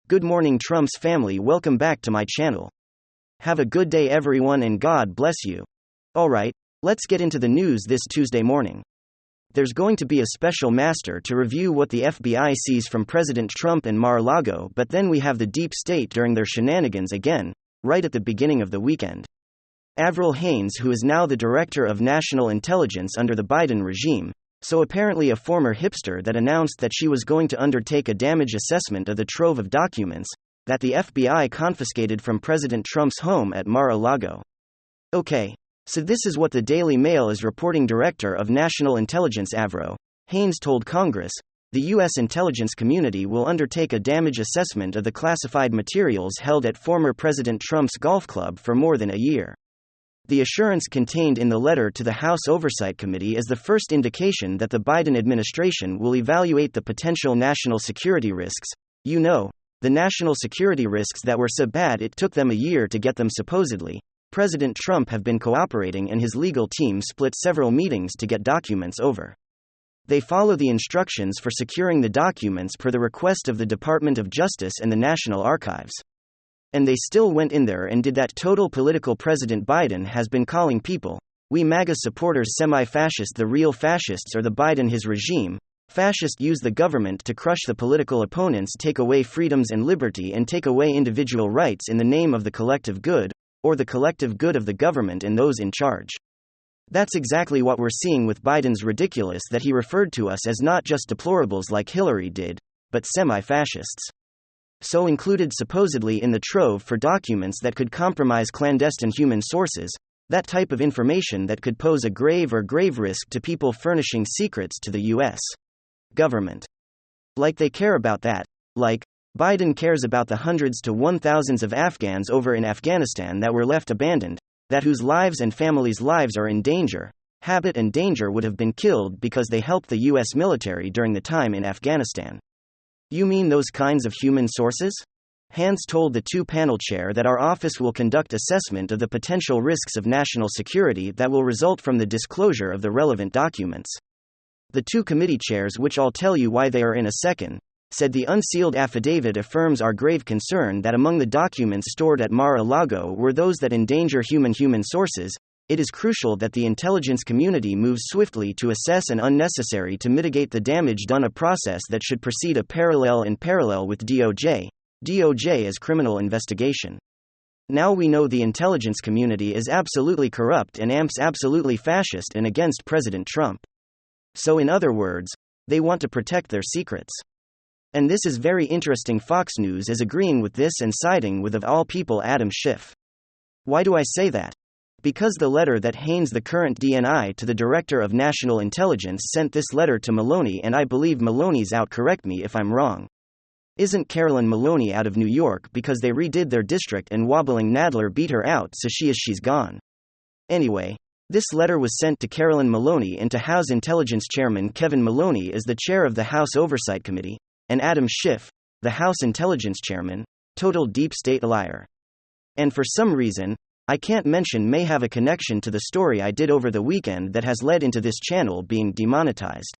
Good morning, Trump's family. Welcome back to my channel. Have a good day, everyone, and God bless you. Alright, let's get into the news this Tuesday morning. There's going to be a special master to review what the FBI sees from President Trump and Mar-a-Lago, but then we have the deep state during their shenanigans again, right at the beginning of the weekend. Avril Haines, who is now the Director of National Intelligence under the Biden regime, so apparently a former hipster, that announced that she was going to undertake a damage assessment of the trove of documents that the FBI confiscated from President Trump's home at Mar-a-Lago. Okay, so this is what the Daily Mail is reporting. Director of National Intelligence Avril Haines told Congress, the U.S. intelligence community will undertake a damage assessment of the classified materials held at former President Trump's golf club for more than a year. The assurance contained in the letter to the House Oversight Committee is the first indication that the Biden administration will evaluate the potential national security risks. You know, the national security risks that were so bad it took them a year to get them. Supposedly, President Trump have been cooperating and his legal team split several meetings to get documents over. They follow the instructions for securing the documents per the request of the Department of Justice and the National Archives. And they still went in there and did that. Total political. President Biden has been calling people, we MAGA supporters, semi-fascist. The real fascists are the Biden, his regime. Fascists use the government to crush the political opponents, take away freedoms and liberty, and take away individual rights in the name of the collective good, or the collective good of the government and those in charge. That's exactly what we're seeing with Biden's ridiculous that he referred to us as not just deplorables like Hillary did, but semi-fascists. So included supposedly in the trove for documents that could compromise clandestine human sources, that type of information that could pose a grave risk to people furnishing secrets to the U.S. government. Like they care about that. Like, Biden cares about the hundreds to 1,000s of Afghans over in Afghanistan that were left abandoned, that whose lives and families' lives are in danger. Habit and danger would have been killed because they helped the U.S. military during the time in Afghanistan. You mean those kinds of human sources? Haines told the two-panel chair that our office will conduct assessment of the potential risks of national security that will result from the disclosure of the relevant documents. The two committee chairs, which I'll tell you why they are in a second, said the unsealed affidavit affirms our grave concern that among the documents stored at Mar-a-Lago were those that endanger human sources. It is crucial that the intelligence community moves swiftly to assess and unnecessary to mitigate the damage done, a process that should proceed in parallel with DOJ as criminal investigation. Now we know the intelligence community is absolutely corrupt and AMP's absolutely fascist and against President Trump. So in other words, they want to protect their secrets. And this is very interesting. Fox News is agreeing with this and siding with, of all people, Adam Schiff. Why do I say that? Because the letter that Haines, the current DNI to the Director of National Intelligence, sent this letter to Maloney, and I believe Maloney's out, correct me if I'm wrong. Isn't Carolyn Maloney out of New York because they redid their district and wobbling Nadler beat her out, so she's gone. Anyway, this letter was sent to Carolyn Maloney and to House Intelligence Chairman Kevin Maloney is the chair of the House Oversight Committee, and Adam Schiff, the House Intelligence Chairman, total deep state liar. And for some reason, I can't mention, may have a connection to the story I did over the weekend that has led into this channel being demonetized.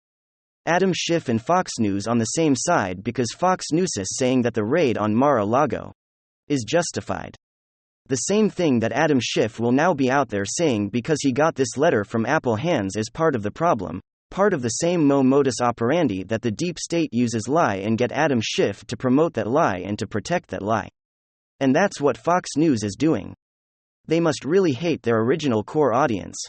Adam Schiff and Fox News on the same side because Fox News is saying that the raid on Mar-a-Lago is justified. The same thing that Adam Schiff will now be out there saying because he got this letter from Apple Hands as part of the problem, part of the same modus operandi that the deep state uses: lie and get Adam Schiff to promote that lie and to protect that lie. And that's what Fox News is doing. They must really hate their original core audience.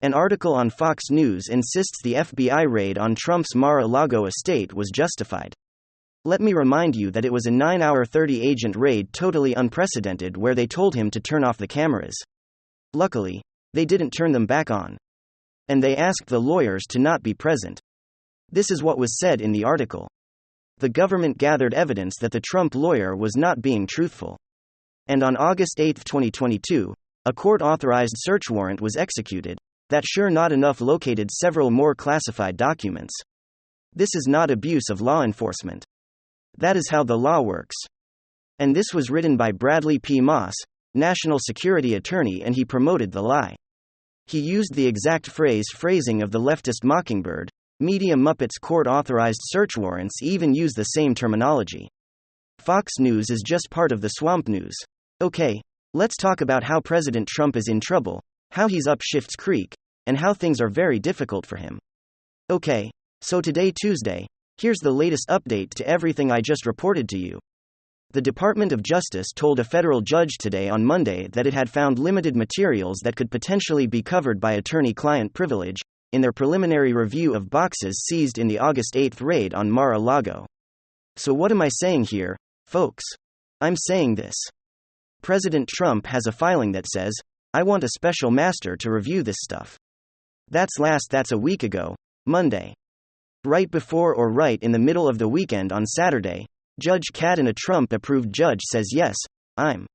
An article on Fox News insists the FBI raid on Trump's Mar-a-Lago estate was justified. Let me remind you that it was a 9-hour 30-agent raid, totally unprecedented, where they told him to turn off the cameras. Luckily, they didn't turn them back on. And they asked the lawyers to not be present. This is what was said in the article. The government gathered evidence that the Trump lawyer was not being truthful. And on August 8, 2022, a court-authorized search warrant was executed. That sure not enough located several more classified documents. This is not abuse of law enforcement. That is how the law works. And this was written by Bradley P. Moss, national security attorney, and he promoted the lie. He used the exact phrasing of the leftist Mockingbird, media Muppets. Court-authorized search warrants even use the same terminology. Fox News is just part of the swamp news. Okay, let's talk about how President Trump is in trouble, how he's up Schiff's Creek, and how things are very difficult for him. Okay, so today, Tuesday, here's the latest update to everything I just reported to you. The Department of Justice told a federal judge today on Monday that it had found limited materials that could potentially be covered by attorney-client privilege in their preliminary review of boxes seized in the August 8 raid on Mar-a-Lago. So what am I saying here, folks? I'm saying this. President Trump has a filing that says, I want a special master to review this stuff. That's a week ago, Monday. Right before or right in the middle of the weekend on Saturday, Judge Kat, a Trump-approved judge, says yes, I'm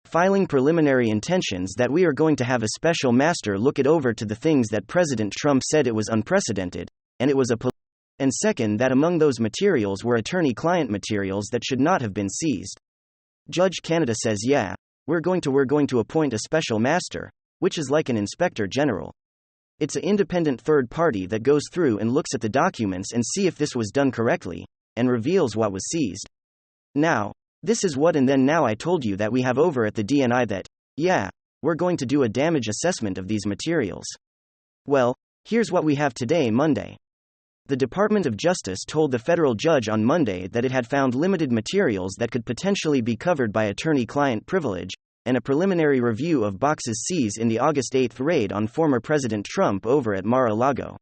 filing preliminary intentions that we are going to have a special master look it over to the things that President Trump said it was unprecedented, and it was and second, that among those materials were attorney-client materials that should not have been seized. Judge Canada says yeah, we're going to appoint a special master, which is like an inspector general. It's an independent third party that goes through and looks at the documents and see if this was done correctly, and reveals what was seized. Now, this is what and then now I told you that we have over at the DNI that, yeah, we're going to do a damage assessment of these materials. Well, here's what we have today, Monday. The Department of Justice told the federal judge on Monday that it had found limited materials that could potentially be covered by attorney-client privilege, and a preliminary review of boxes seized in the August 8 raid on former President Trump over at Mar-a-Lago.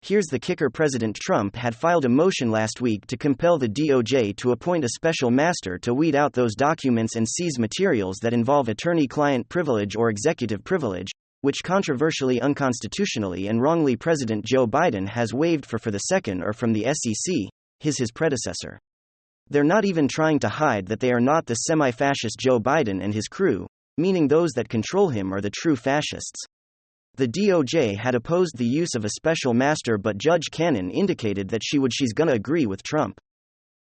Here's the kicker: President Trump had filed a motion last week to compel the DOJ to appoint a special master to weed out those documents and seize materials that involve attorney-client privilege or executive privilege, which controversially, unconstitutionally, and wrongly President Joe Biden has waived for the second or from the SEC, his predecessor. They're not even trying to hide that they are not the semi-fascist Joe Biden and his crew, meaning those that control him are the true fascists. The DOJ had opposed the use of a special master, but Judge Cannon indicated that she's gonna agree with Trump.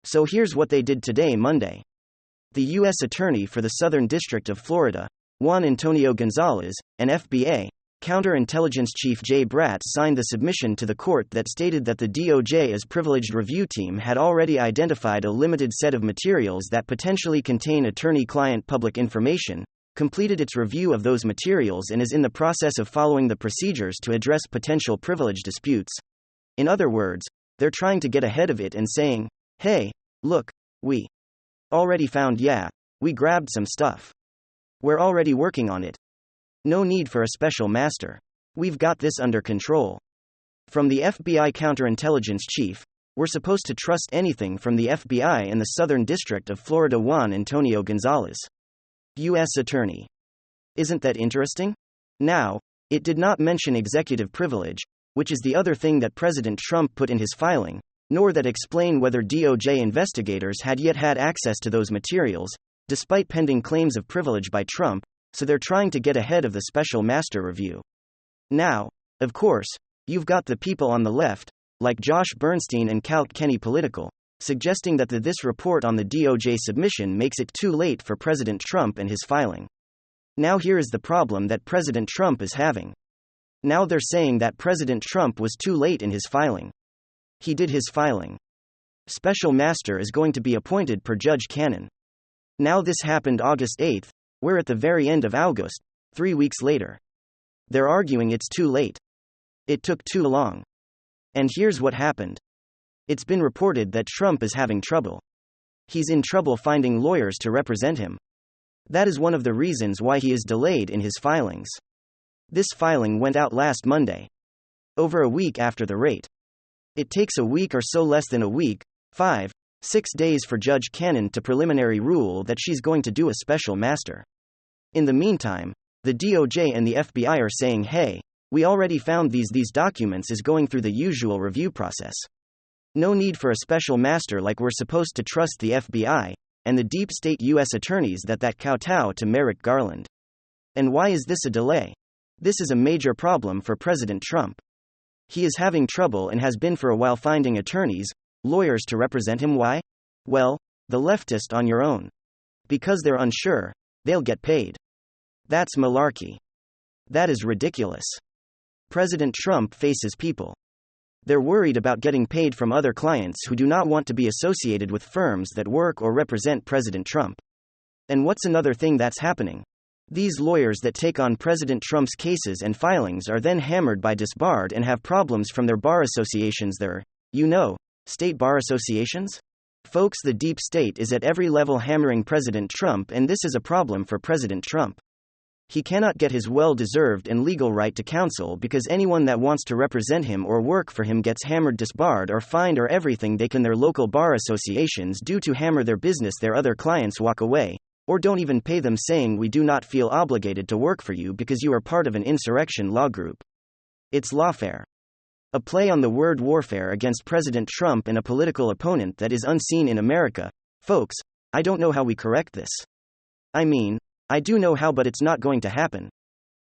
So here's what they did today, Monday. The U.S. Attorney for the Southern District of Florida, Juan Antonio Gonzalez, and FBI Counterintelligence Chief Jay Bratz signed the submission to the court that stated that the DOJ's privileged review team had already identified a limited set of materials that potentially contain attorney-client public information, completed its review of those materials, and is in the process of following the procedures to address potential privilege disputes. In other words, they're trying to get ahead of it and saying, hey, look, we already found, we grabbed some stuff. We're already working on it. No need for a special master. We've got this under control. From the FBI counterintelligence chief, we're supposed to trust anything from the FBI in the Southern District of Florida. Juan Antonio Gonzalez, U.S. Attorney. Isn't that interesting? Now, it did not mention executive privilege, which is the other thing that President Trump put in his filing, nor that explain whether DOJ investigators had yet had access to those materials, despite pending claims of privilege by Trump, so they're trying to get ahead of the special master review. Now, of course, you've got the people on the left, like Josh Bernstein and Calc Kenny Political, suggesting that this report on the DOJ submission makes it too late for President Trump and his filing. Now here is the problem that President Trump is having. Now they're saying that President Trump was too late in his filing. He did his filing. Special master is going to be appointed per Judge Cannon. Now this happened August 8, we're at the very end of August, 3 weeks later. They're arguing it's too late. It took too long. And here's what happened. It's been reported that Trump is having trouble. He's in trouble finding lawyers to represent him. That is one of the reasons why he is delayed in his filings. This filing went out last Monday, over a week after the raid. It takes a week or so, less than a week, 5-6 days, for Judge Cannon to preliminary rule that she's going to do a special master. In the meantime, the DOJ and the FBI are saying, hey, we already found these documents, is going through the usual review process. No need for a special master, like we're supposed to trust the FBI and the deep state U.S. attorneys that kowtow to Merrick Garland. And why is this a delay? This is a major problem for President Trump. He is having trouble, and has been for a while, finding attorneys, lawyers to represent him. Why? Well, the leftist on your own. Because they're unsure, they'll get paid. That's malarkey. That is ridiculous. President Trump faces people. They're worried about getting paid from other clients who do not want to be associated with firms that work or represent President Trump. And what's another thing that's happening? These lawyers that take on President Trump's cases and filings are then hammered by disbarred and have problems from their bar associations. State bar associations? Folks, the deep state is at every level hammering President Trump, and this is a problem for President Trump. He cannot get his well-deserved and legal right to counsel because anyone that wants to represent him or work for him gets hammered, disbarred, or fined, or everything they can. Their local bar associations do to hammer their business. Their other clients walk away, or don't even pay them, saying, "We do not feel obligated to work for you because you are part of an insurrection law group." It's lawfare. A play on the word warfare against President Trump and a political opponent that is unseen in America. Folks, I don't know how we correct this. I do know how, but it's not going to happen.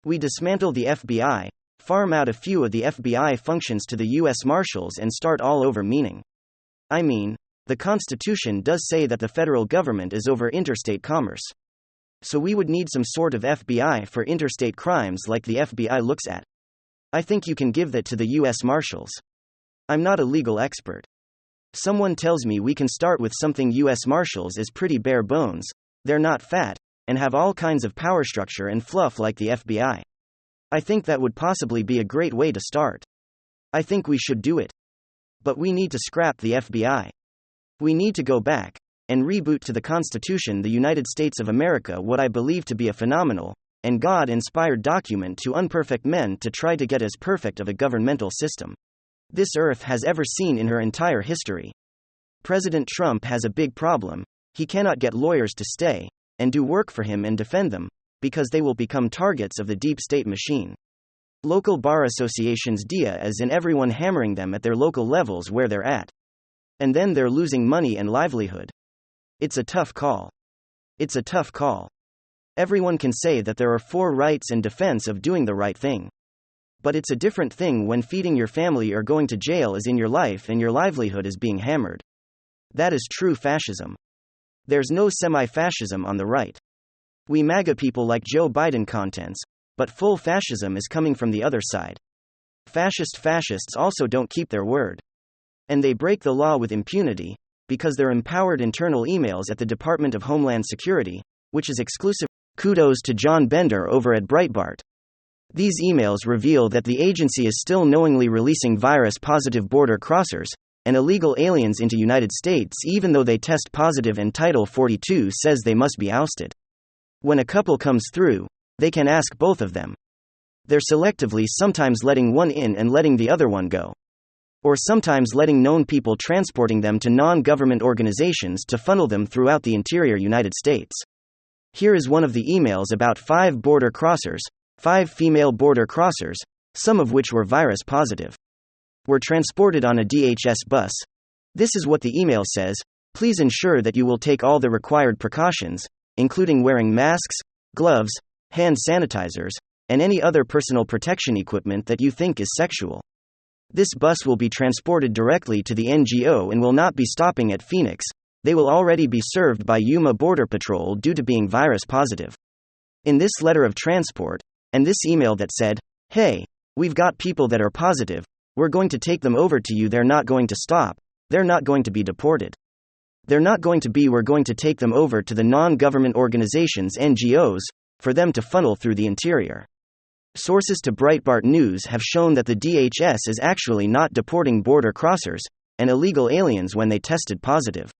We dismantle the FBI, farm out a few of the FBI functions to the U.S. Marshals, and start all over. The Constitution does say that the federal government is over interstate commerce. So we would need some sort of FBI for interstate crimes like the FBI looks at. I think you can give that to the U.S. Marshals. I'm not a legal expert. Someone tells me we can start with something. U.S. Marshals is pretty bare bones, they're not fat, and have all kinds of power structure and fluff like the FBI. I think that would possibly be a great way to start. I think we should do it. But we need to scrap the FBI. We need to go back and reboot to the Constitution, the United States of America, what I believe to be a phenomenal and God-inspired document to unperfect men to try to get as perfect of a governmental system this earth has ever seen in her entire history. President Trump has a big problem. He cannot get lawyers to stay and do work for him and defend them, because they will become targets of the deep state machine. Local bar associations, as in everyone hammering them at their local levels where they're at. And then they're losing money and livelihood. It's a tough call. Everyone can say that there are 4 rights and defense of doing the right thing. But it's a different thing when feeding your family or going to jail is in your life and your livelihood is being hammered. That is true fascism. There's no semi-fascism on the right. We MAGA people like Joe Biden contents, but full fascism is coming from the other side. Fascists also don't keep their word. And they break the law with impunity, because they're empowered internal emails at the Department of Homeland Security, which is exclusive. Kudos to John Bender over at Breitbart. These emails reveal that the agency is still knowingly releasing virus-positive border crossers and illegal aliens into United States even though they test positive, and Title 42 says they must be ousted. When a couple comes through, they can ask both of them. They're selectively sometimes letting one in and letting the other one go. Or sometimes letting known people, transporting them to non-government organizations to funnel them throughout the interior United States. Here is one of the emails about 5 border crossers, 5 female border crossers, some of which were virus positive. Were transported on a DHS bus. This is what the email says: "Please ensure that you will take all the required precautions, including wearing masks, gloves, hand sanitizers, and any other personal protection equipment that you think is sexual. This bus will be transported directly to the NGO and will not be stopping at Phoenix. They will already be served by Yuma Border Patrol due to being virus positive." In this letter of transport, and this email that said, "Hey, we've got people that are positive, we're going to take them over to you. They're not going to stop, they're not going to be deported. We're going to take them over to the non-government organizations, NGOs, for them to funnel through the interior." Sources to Breitbart News have shown that the DHS is actually not deporting border crossers and illegal aliens when they tested positive.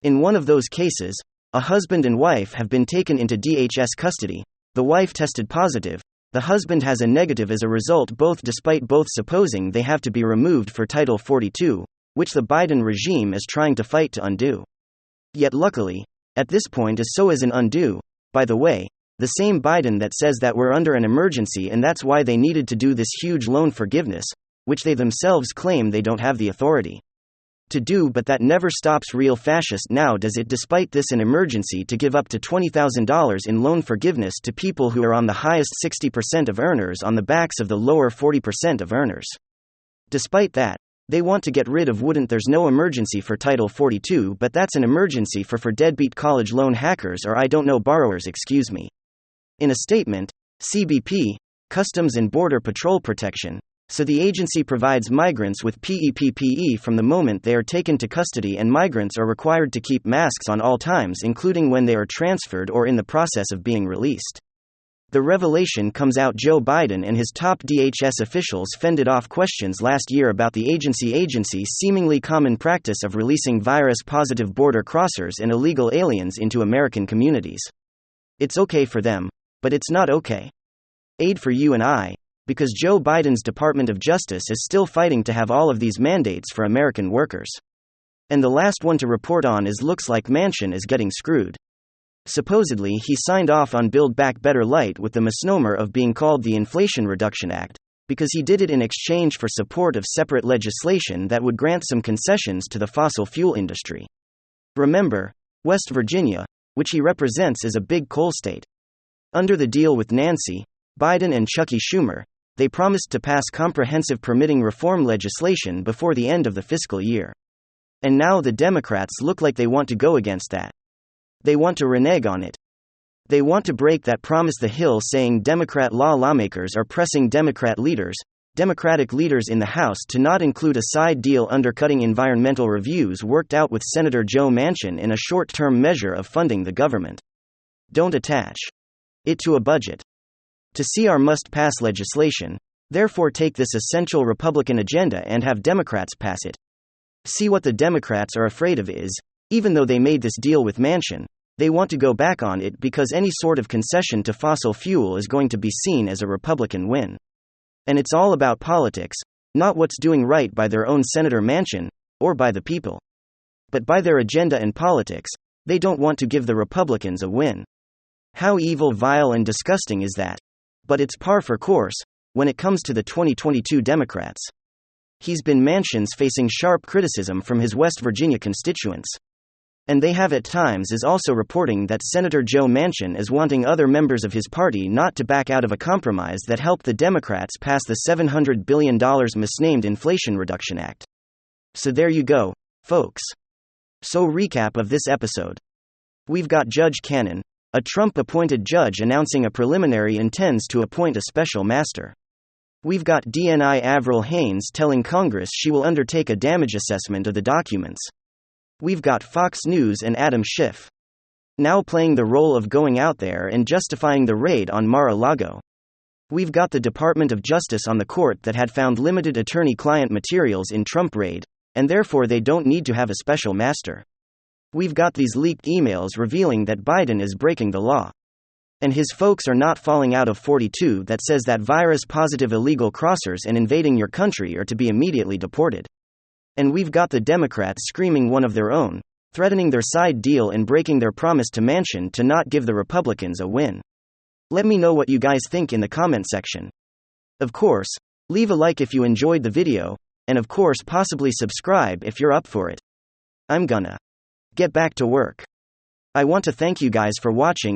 In one of those cases, a husband and wife have been taken into DHS custody. The wife tested positive, the husband has a negative as a result, despite both supposing they have to be removed for Title 42, which the Biden regime is trying to fight to undo. Yet luckily, at this point is so as an undo, by the way, the same Biden that says that we're under an emergency and that's why they needed to do this huge loan forgiveness, which they themselves claim they don't have the authority to do. But that never stops real fascists now, does it? Despite this an emergency to give up to $20,000 in loan forgiveness to people who are on the highest 60% of earners on the backs of the lower 40% of earners. Despite that, they want to get rid of there's no emergency for Title 42, but that's an emergency for deadbeat college loan hackers, or I don't know, borrowers, excuse me. In a statement, CBP, Customs and Border Patrol Protection, So the agency provides migrants with PEPPE from the moment they are taken to custody, and migrants are required to keep masks on all times, including when they are transferred or in the process of being released. The revelation comes out Joe Biden and his top DHS officials fended off questions last year about the agency's seemingly common practice of releasing virus-positive border crossers and illegal aliens into American communities. It's okay for them, but it's not okay. Aid for you and I, because Joe Biden's Department of Justice is still fighting to have all of these mandates for American workers. And the last one to report on is looks like Manchin is getting screwed. Supposedly he signed off on Build Back Better Light with the misnomer of being called the Inflation Reduction Act, because he did it in exchange for support of separate legislation that would grant some concessions to the fossil fuel industry. Remember, West Virginia, which he represents, is a big coal state. Under the deal with Nancy, Biden and Chuckie Schumer, they promised to pass comprehensive permitting reform legislation before the end of the fiscal year. And now the Democrats look like they want to go against that. They want to renege on it. They want to break that promise. The Hill saying Democrat lawmakers are pressing Democratic leaders in the House to not include a side deal undercutting environmental reviews worked out with Senator Joe Manchin in a short-term measure of funding the government. Don't attach it to a budget. To see our must-pass legislation, therefore take this essential Republican agenda and have Democrats pass it. See what the Democrats are afraid of is, even though they made this deal with Manchin, they want to go back on it because any sort of concession to fossil fuel is going to be seen as a Republican win. And it's all about politics, not what's doing right by their own Senator Manchin, or by the people. But by their agenda and politics, they don't want to give the Republicans a win. How evil, vile, and disgusting is that? But it's par for course when it comes to the 2022 Democrats. He's been Manchin's facing sharp criticism from his West Virginia constituents. And they have at times is also reporting that Senator Joe Manchin is wanting other members of his party not to back out of a compromise that helped the Democrats pass the $700 billion misnamed Inflation Reduction Act. So there you go, folks. So recap of this episode. We've got Judge Cannon, a Trump-appointed judge, announcing a preliminary intends to appoint a special master. We've got DNI Avril Haines telling Congress she will undertake a damage assessment of the documents. We've got Fox News and Adam Schiff now playing the role of going out there and justifying the raid on Mar-a-Lago. We've got the Department of Justice on the court that had found limited attorney-client materials in Trump raid, and therefore they don't need to have a special master. We've got these leaked emails revealing that Biden is breaking the law. And his folks are not falling out of 42 that says that virus-positive illegal crossers and invading your country are to be immediately deported. And we've got the Democrats screaming one of their own, threatening their side deal and breaking their promise to Manchin to not give the Republicans a win. Let me know what you guys think in the comment section. Of course, leave a like if you enjoyed the video, and of course possibly subscribe if you're up for it. I'm gonna get back to work. I want to thank you guys for watching.